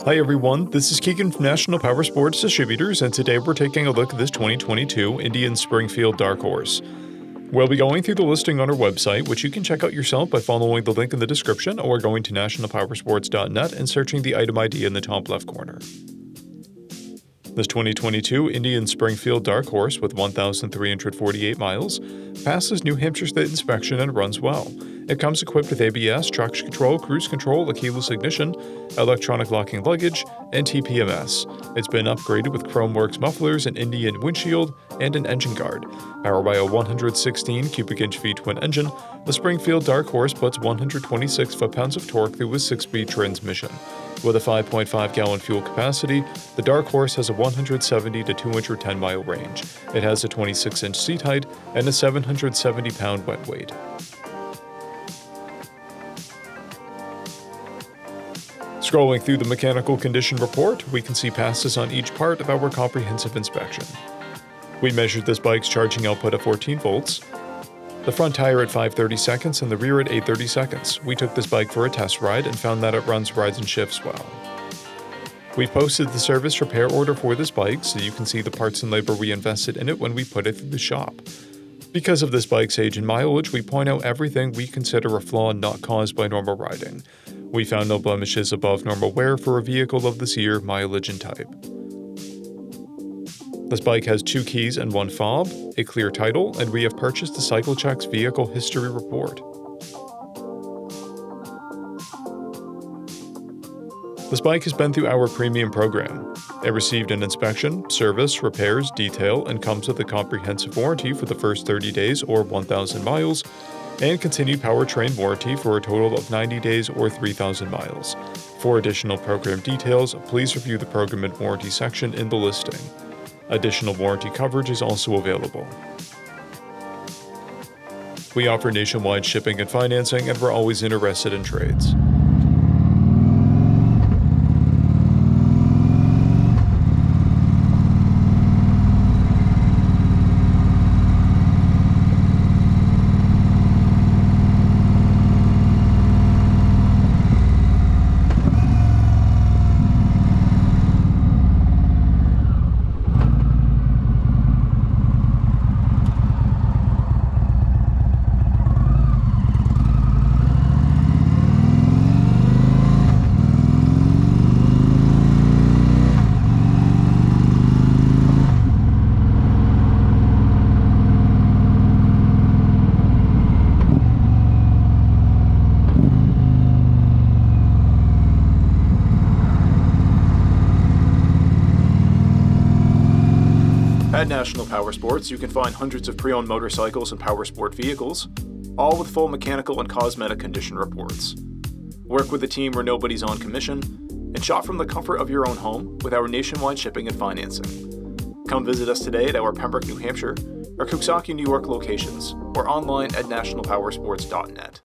Hi everyone, this is Keegan from National Powersports Distributors, and today we're taking a look at this 2022 Indian Springfield Dark Horse. We'll be going through the listing on our website, which you can check out yourself by following the link in the description or going to nationalpowersports.net and searching the item ID in the top left corner. This 2022 Indian Springfield Dark Horse with 1,348 miles passes New Hampshire State inspection and runs well. It comes equipped with ABS, traction control, cruise control, a keyless ignition, electronic locking luggage, and TPMS. It's been upgraded with ChromeWorks mufflers, an Indian windshield, and an engine guard. Powered by a 116 cubic inch V-twin engine, the Springfield Dark Horse puts 126 foot-pounds of torque through a 6-speed transmission. With a 5.5-gallon fuel capacity, the Dark Horse has a 170 to 210-mile range. It has a 26-inch seat height and a 770-pound wet weight. Scrolling through the mechanical condition report, we can see passes on each part of our comprehensive inspection. We measured this bike's charging output at 14 volts, the front tire at 5/30 seconds and the rear at 8/30 seconds. We took this bike for a test ride and found that it runs, rides, and shifts well. We posted the service repair order for this bike so you can see the parts and labor we invested in it when we put it through the shop. Because of this bike's age and mileage, we point out everything we consider a flaw not caused by normal riding. We found no blemishes above normal wear for a vehicle of this year, mileage, and type. This bike has 2 keys and 1 fob, a clear title, and we have purchased the CycleCheck's vehicle history report. This bike has been through our premium program. It received an inspection, service, repairs, detail, and comes with a comprehensive warranty for the first 30 days or 1,000 miles, and continued powertrain warranty for a total of 90 days or 3,000 miles. For additional program details, please review the program and warranty section in the listing. Additional warranty coverage is also available. We offer nationwide shipping and financing, and we're always interested in trades. At National Powersports, you can find hundreds of pre-owned motorcycles and powersport vehicles, all with full mechanical and cosmetic condition reports. Work with a team where nobody's on commission, and shop from the comfort of your own home with our nationwide shipping and financing. Come visit us today at our Pembroke, New Hampshire, or Coxsackie, New York locations, or online at nationalpowersports.net.